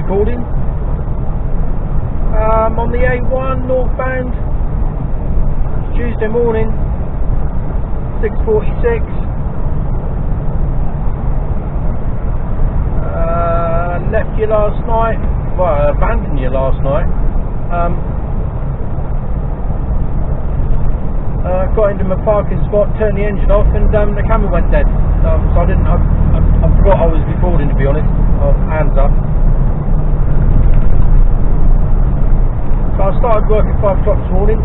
recording. On the A1 northbound, Tuesday morning, 6:46. Left you last night. Well, I abandoned you last night. Got into my parking spot, turned the engine off, and the camera went dead. So I didn't. I forgot I was recording, to be honest. Hands up. So I started work at 5 o'clock this morning.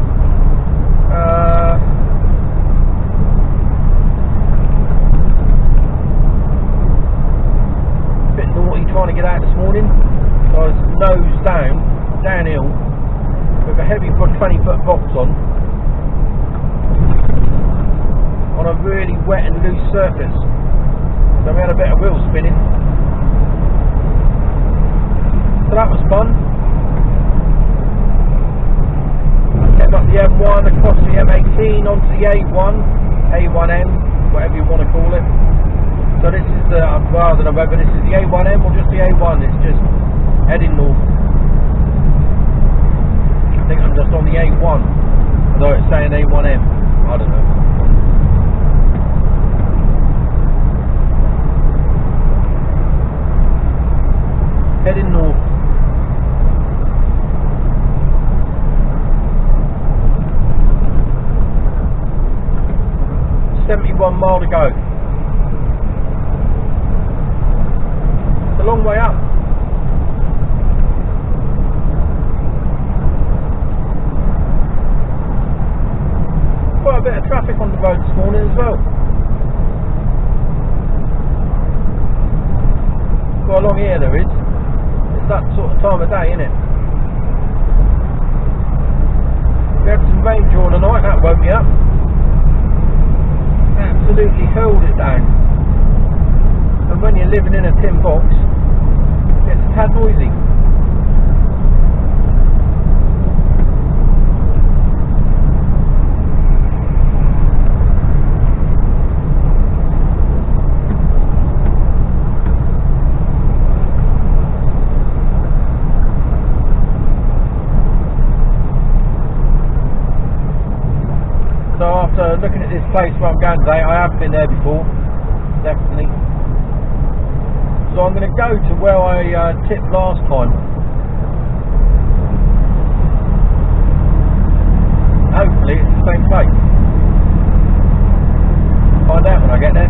Bit naughty trying to get out this morning. So I was nose down, downhill, with a heavy 20-foot box on a really wet and loose surface. So we had a bit of wheel spinning. So that was fun. Came up the M1 across the M18 onto the A1, A1M, whatever you want to call it. So this is the, well, I don't know whether this is the A1M or just the A1, it's just heading north. I think I'm just on the A1, although it's saying A1M, I don't know. Heading north. $71 miles to go. It's a long way up. Quite a bit of traffic on the road this morning as well. Quite along here there is. It's that sort of time of day, isn't it? We had some rain during the night, that woke me up. Absolutely hurled it down. And when you're living in a tin box, it gets a tad noisy. So after looking at this place where I'm going today, I have been there before, definitely. So I'm going to go to where I tipped last time. Hopefully it's the same place. Find out when I get there.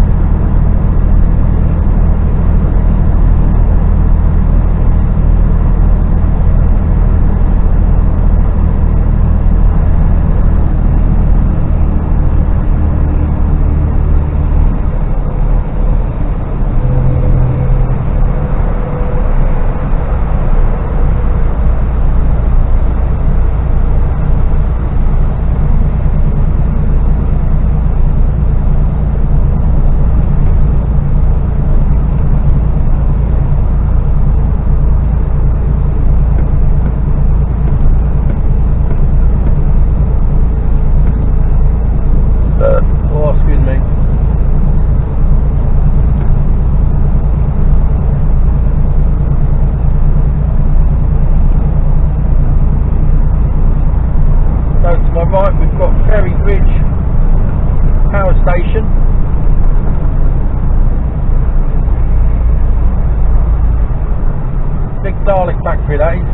Factory that is.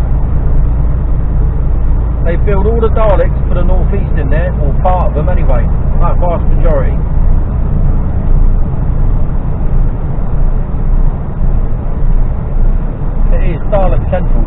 They build all the Daleks for the northeast in there, or part of them anyway, that vast majority. It is Dalek Central.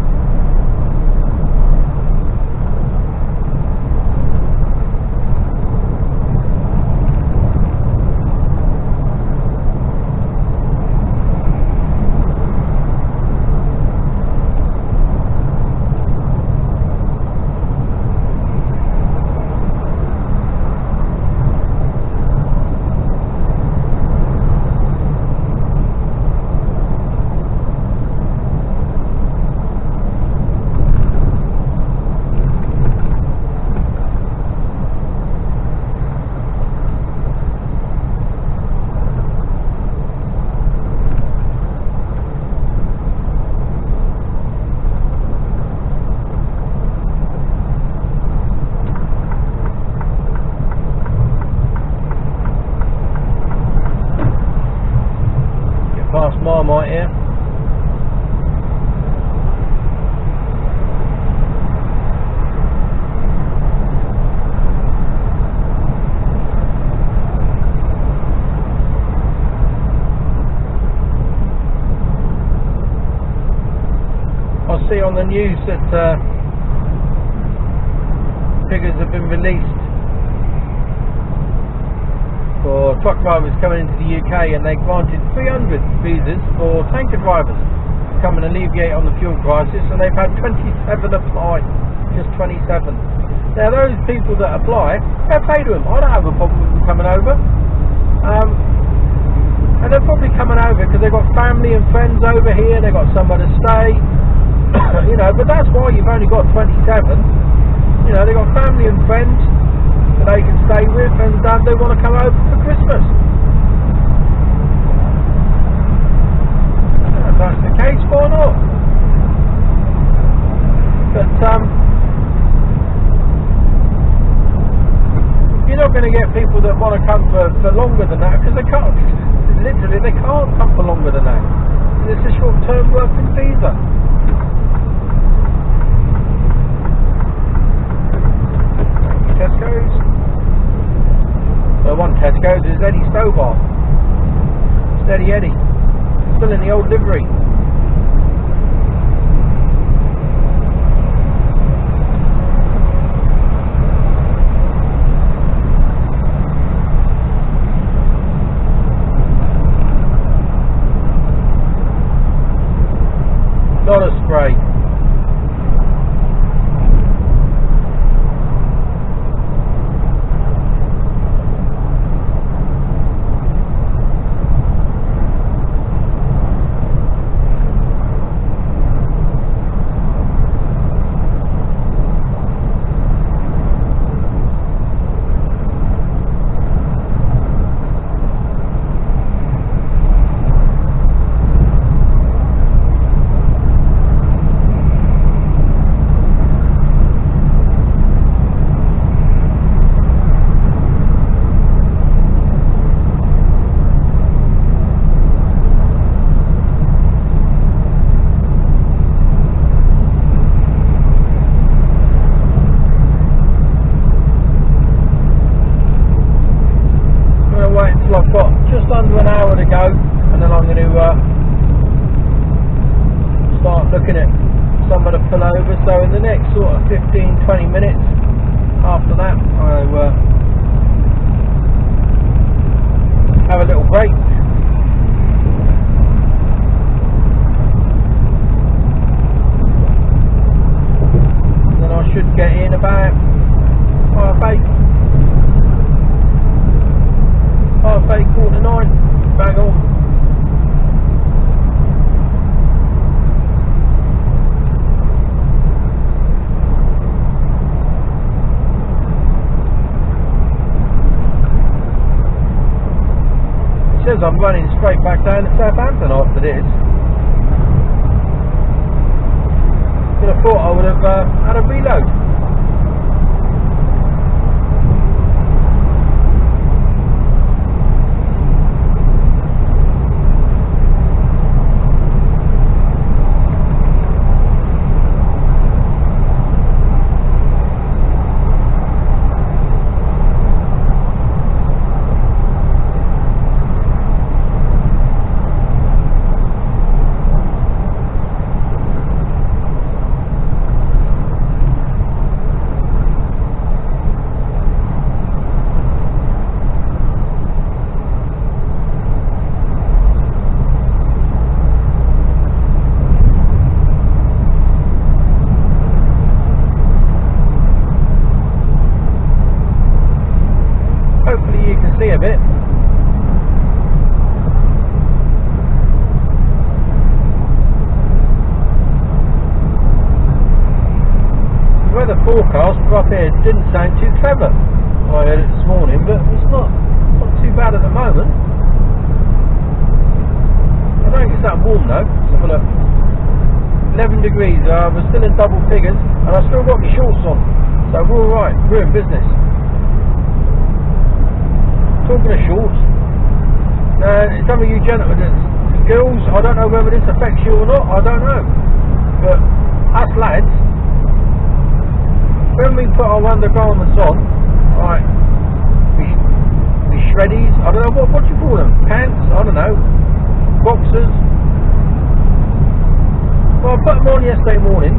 Dynamite here. I see on the news that figures have been released for truck drivers coming into the UK, and they granted 300 visas for tanker drivers to come and alleviate on the fuel crisis, and they've had 27 apply. Just 27. Now those people that apply, fair play to them. I don't have a problem with them coming over, and they're probably coming over because they've got family and friends over here, they've got somewhere to stay. You know, but that's why you've only got 27. You know, they've got family and friends that they can stay with, and they want to come over for Christmas. If that's the case, why not? But you're not going to get people that want to come for longer than that, because they can't. Literally, they can't come for longer than that. It's a short-term working visa. Tesco's. Well, one Tesco's is Eddie Stobar. Steady Eddie. Still in the old livery. Not a spray. I've got just under an hour to go, and then I'm going to start looking at somewhere to pull over. So in the next sort of 15-20 minutes after that, I'll have a little break. Then I should get in about 8:45, bang on. It says I'm running straight back down to Southampton after this. Could have thought I would have had a reload. Hopefully you can see a bit. The weather forecast for up here didn't sound too clever. I heard it this morning, but it's not too bad at the moment. I don't think it's that warm though. Let's have a look. 11 degrees. We're still in double figures, and I've still got my shorts on, so we're all right. We're in business. Talking of shorts, some of you gentlemen that girls, I don't know whether this affects you or not, I don't know. But us lads, when we put our undergarments on, right, we shreddies, I don't know, what do you call them? Pants? I don't know. Boxers. Well, I put them on yesterday morning,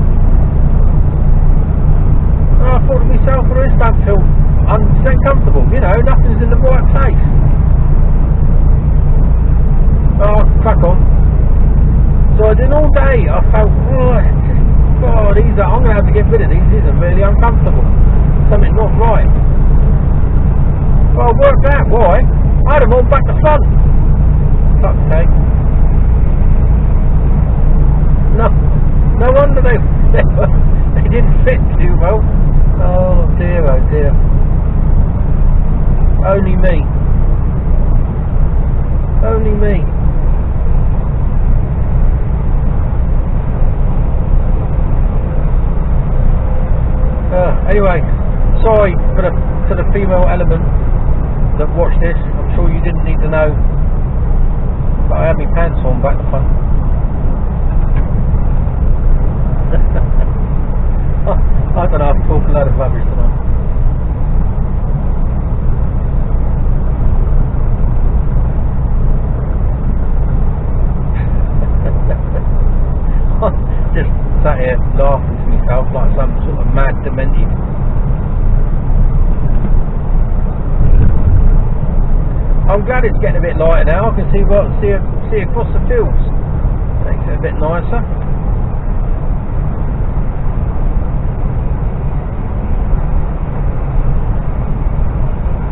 and I thought to myself, well, this don't feel 100% comfortable, you know, nothing's in the right place. Oh, crack on. So I did all day, I felt, oh, God, I'm going to have to get rid of these are really uncomfortable. Something's not right. Well, I worked out why. I had them all back to front. Fuck's sake. No wonder they didn't fit too well. Oh dear, oh dear. Only me. Only me. Anyway, sorry to the female element that watched this. I'm sure you didn't need to know, but I had my pants on back to front. I don't know, I've talked a lot of rubbish tonight. Just sat here laughing to myself like some sort of mad demented. I'm glad it's getting a bit lighter now. I can see across the fields. Makes it a bit nicer.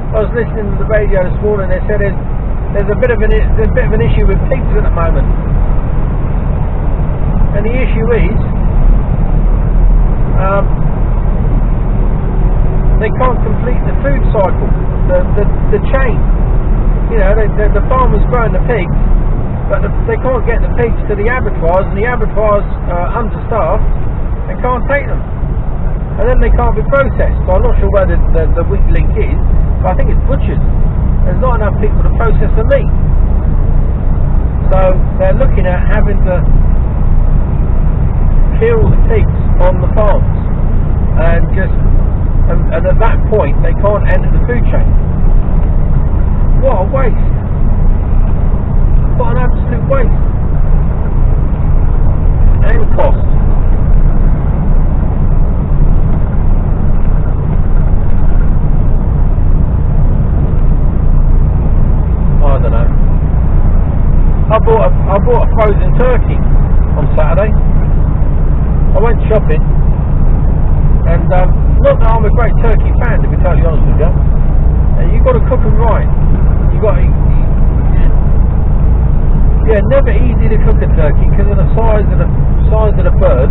I was listening to the radio this morning. They said there's a bit of an issue with pigs at the moment, and the issue is they can't complete the food cycle, the chain. You know, the farmers growing the pigs, but they can't get the pigs to the abattoirs, and the abattoirs are understaffed and can't take them, and then they can't be processed. So I'm not sure where the weak link is. I think it's butchers. There's not enough people to process the meat, so they're looking at having to kill the pigs on the farms, and at that point they can't enter the food chain. What a waste! What an absolute waste! And cost. I don't know. I bought a frozen turkey on Saturday. I went shopping, and not that I'm a great turkey fan, to be totally honest with you. You've got to cook them right. Never easy to cook a turkey because of the size of the bird.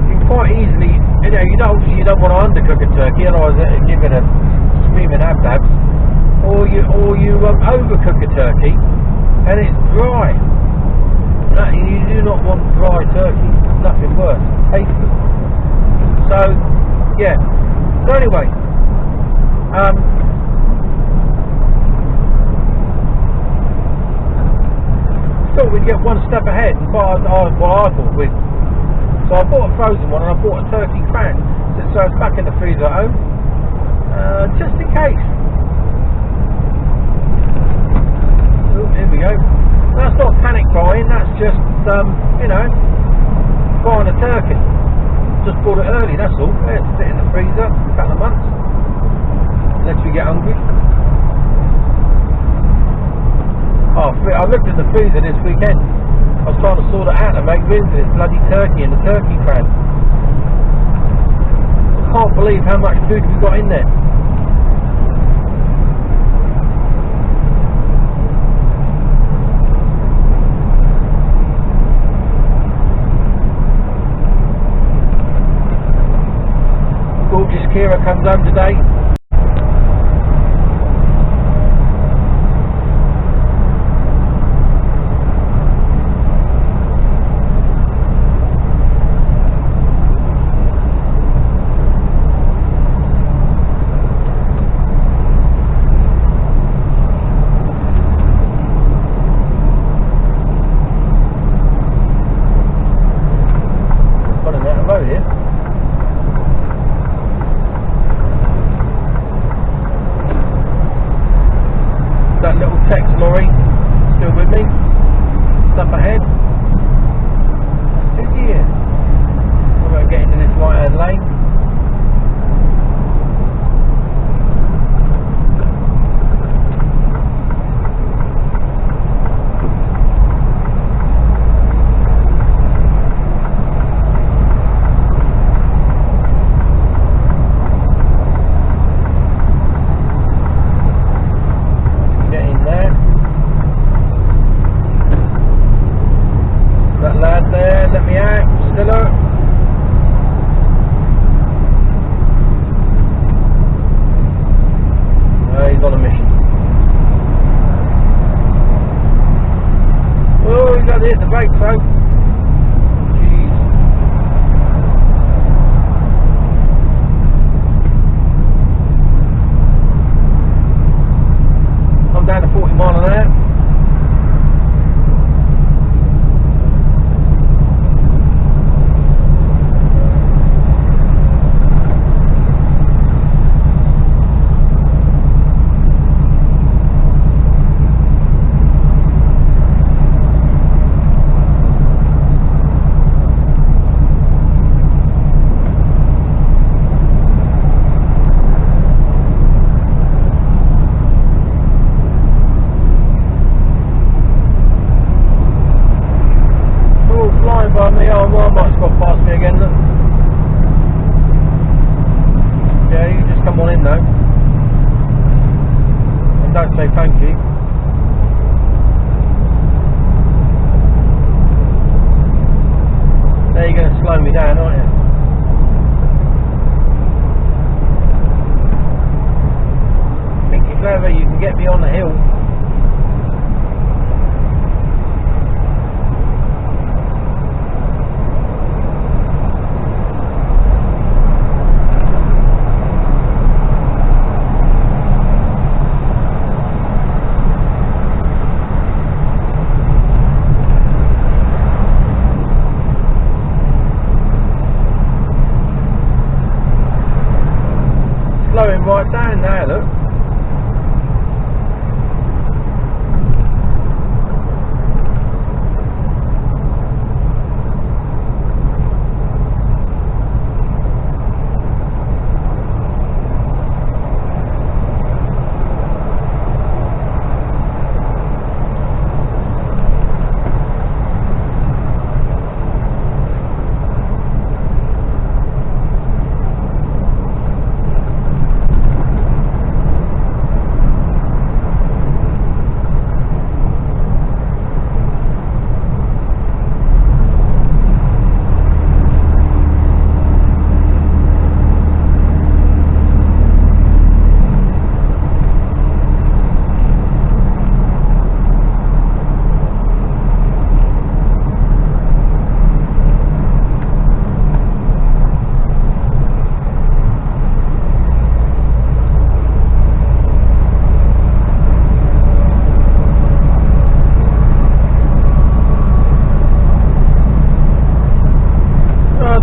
You can quite easily, you don't want to undercook a turkey, otherwise it'll give it a screaming abs. Or you overcook a turkey and it's dry. No, you do not want dry turkey. Nothing worse. Tasty. So yeah. So anyway, thought we'd get one step ahead and buy what I thought we'd. So I bought a frozen one and I bought a turkey cran, so it's back in the freezer at home, just in case. Oh, here we go. That's not panic buying. That's just buying a turkey. Just bought it early. That's all. It's sitting in the freezer for a couple of months. Unless we get hungry. Oh, I looked in the freezer this weekend. I was trying to sort it out and make room for this bloody turkey in the turkey cran. I can't believe how much food we've got in there. Gorgeous Kira comes home today. there, let me out, Stiller. He's on a mission. Oh, he's got to hit the brakes though. Jeez. I'm down to 40 miles an hour. You can get me on the hill. Slowing right down now, look.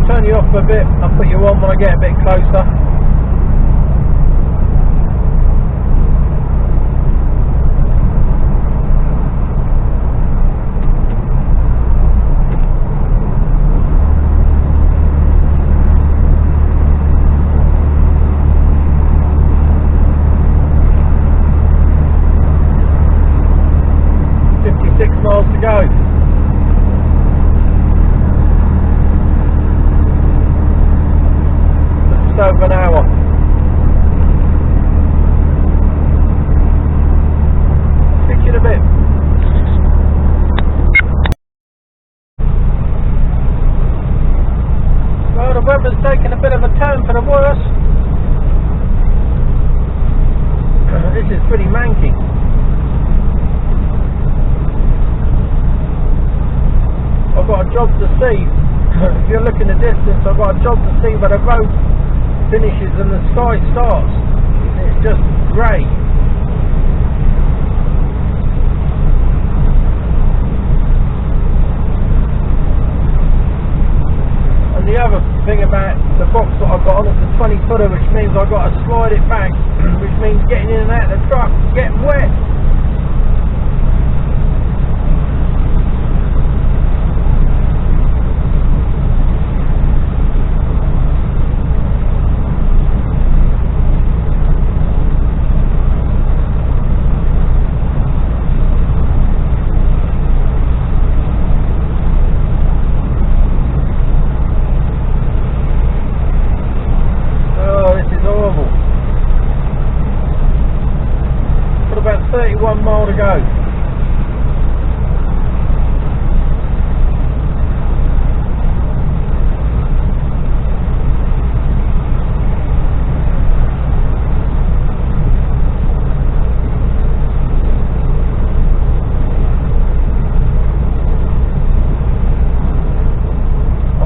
Turn you off a bit, I'll put you on when I get a bit closer. Miles to go. Just over an hour. Speak to you in a bit. Well, the weather's taking a bit of a turn for the worse. This is pretty manky. I've got a job to see. If you look in the distance, I've got a job to see where the road finishes and the sky starts. It's just grey. And the other thing about the box that I've got on, it's a 20-footer, which means I've got to slide it back, which means getting in and out of the truck, getting wet.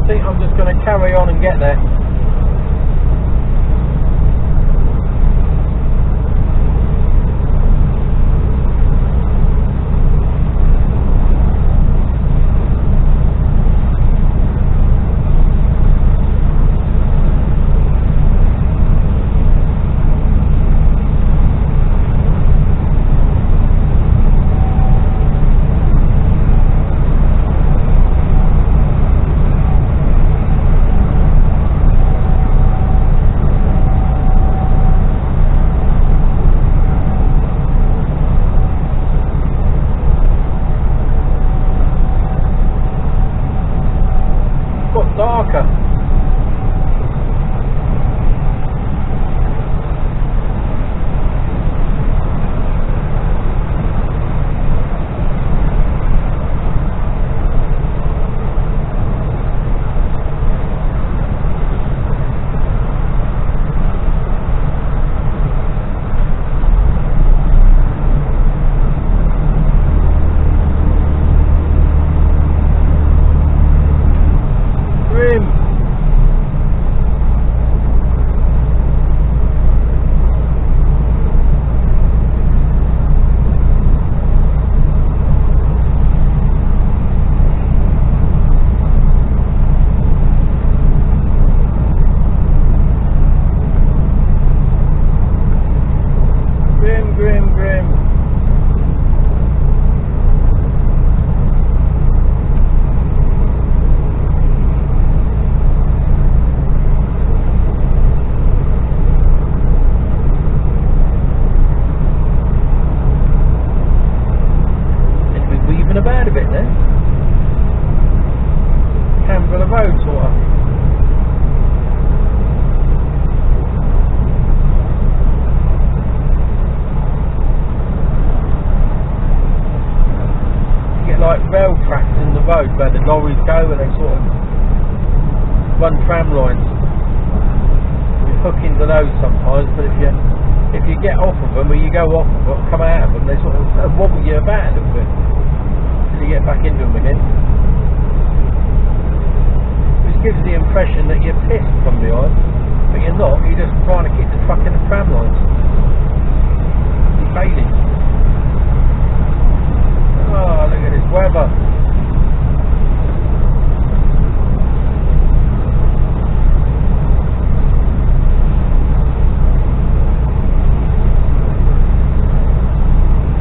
think I'm just going to carry on and get there. Darker. About a bit there. Canberra Road sort of. You get like rail tracks in the road where the lorries go and they sort of run tram lines. You hook into those sometimes, but if you get off of them or you go off of them, come out of them, they sort of wobble you about a little bit. You get back into them again, which gives the impression that you're pissed from behind, but you're not. You're just trying to keep the truck in the tram lines. You're failing. Oh, look at this weather.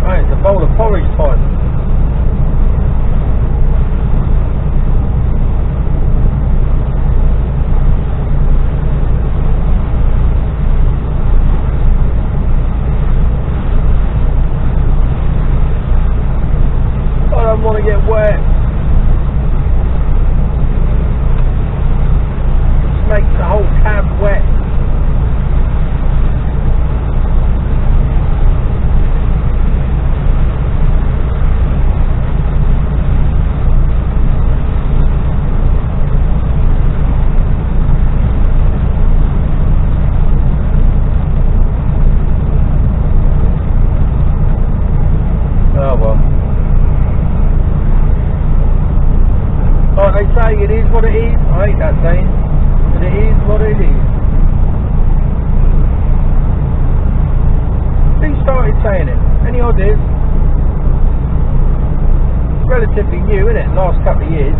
Oh, it's a bowl of porridge time. Want to get wet. Just makes the whole cab wet. Oh well. They say it is what it is. I hate that saying, but it is what it is. Who started saying it? Any ideas? It's relatively new, isn't it? Last couple of years.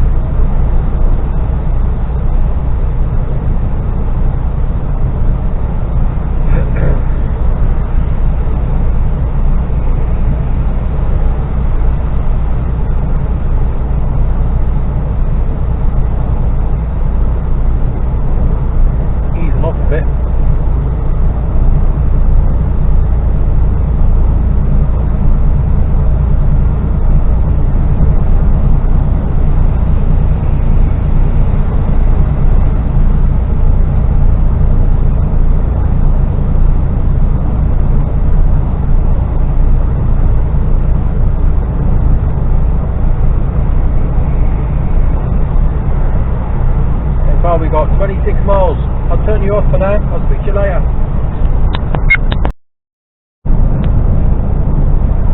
We got 26 miles. I'll turn you off for now. I'll speak to you later.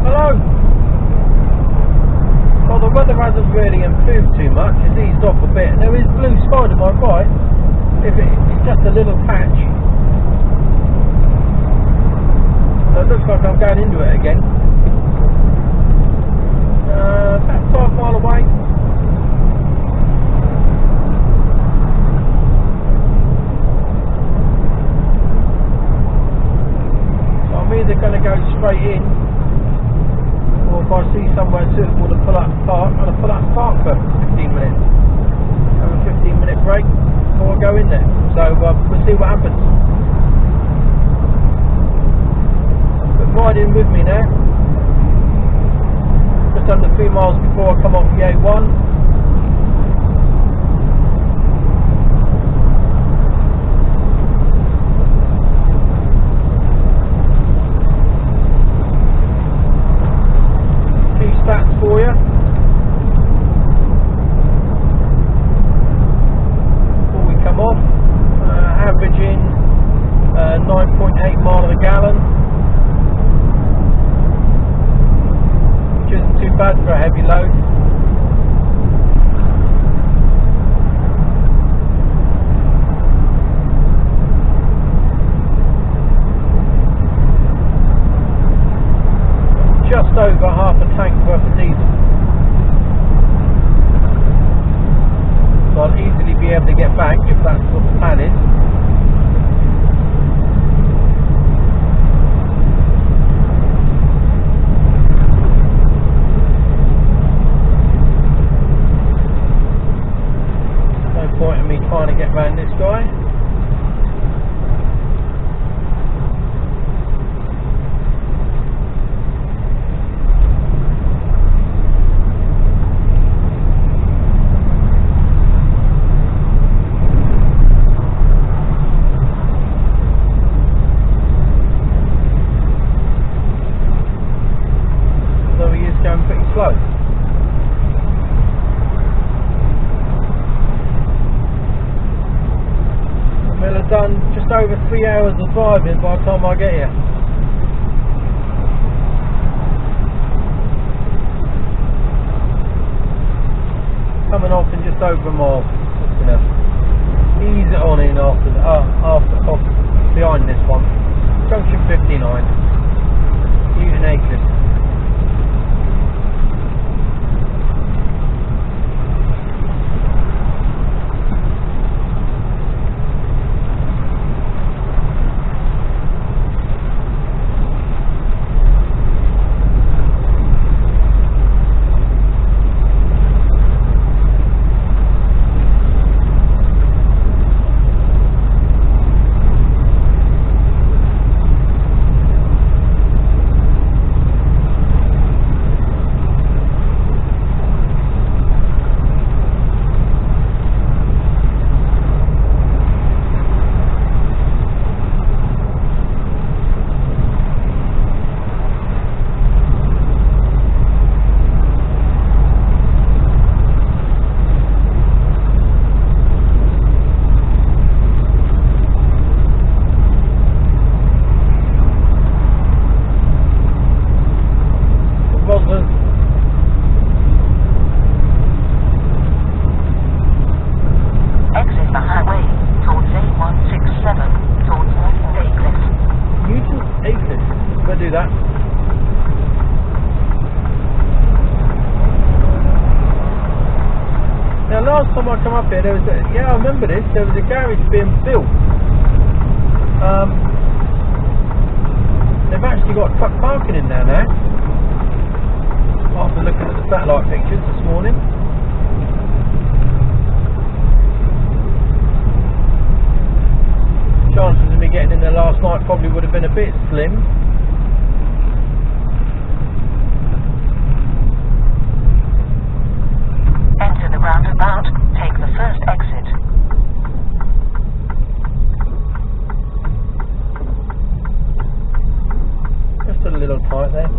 Hello. Well, the weather hasn't really improved too much. It's eased off a bit. There is blue side of my right, if it's just a little patch. So it looks like I'm going into it again. About 5 miles away. So I'm either going to go straight in, or if I see somewhere suitable to pull up and park, I'm going to pull up and park for 15 minutes. Have a 15-minute break before I go in there. So we'll see what happens. But riding with me now. Just under 3 miles before I come off the A1. Few stats for you. Before we come off, averaging 9.8 miles a gallon. Isn't too bad for a heavy load. Just over half a tank worth of diesel. So I'll easily be able to get back if that's what the plan is. Point of me trying to get around this guy. So he is going pretty slow. We'll have done just over 3 hours of driving by the time I get here. Coming off in just over a mile. Just gonna ease it on in after behind this one. Junction 59. Newton Aycliffe. That. Now last time I come up here, there was I remember this, there was a garage being built. They've actually got truck parking in there now, after looking at the satellite pictures this morning. Chances of me getting in there last night probably would have been a bit slim. Roundabout, take the first exit. Just a little tight there.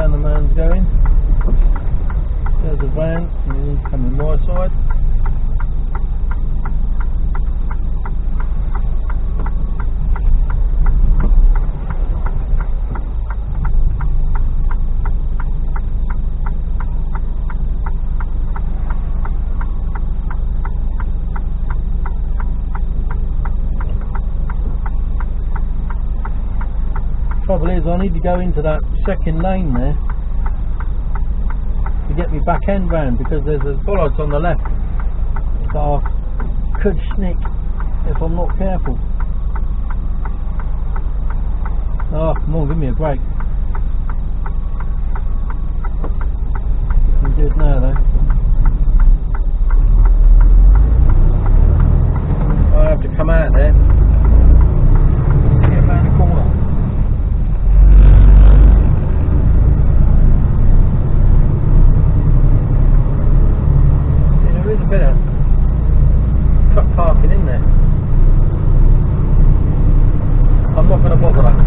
van the man's going. There's a van, and he's coming my side. Trouble is, I need to go into that second lane there to get me back end round, because there's bollards on the left that I could snick if I'm not careful. Oh, come on, give me a break. I'm good now though. I have to come out there. Get around the corner. There is a bit of truck parking in there. I'm not going to bother that.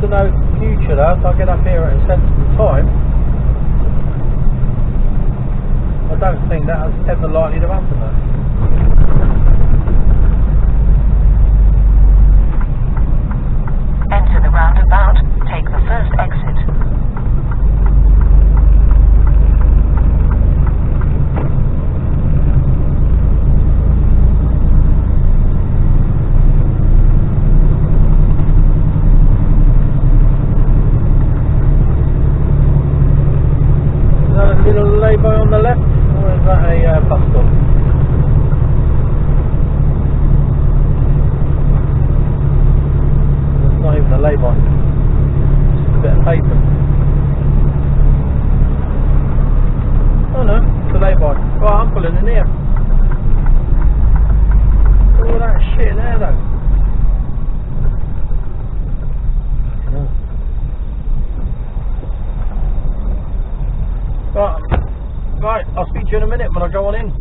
To know future though, if I get up here at a sensible time, I don't think that's ever likely to happen though. Enter the roundabout. Take the first exit. Little lay-by on the left, or is that a bus stop? It's not even a lay-by, it's a bit of pavement. Oh no, it's a lay-by. Right, I'm pulling in here. All that shit there though. Right, I'll speak to you in a minute when I go on in.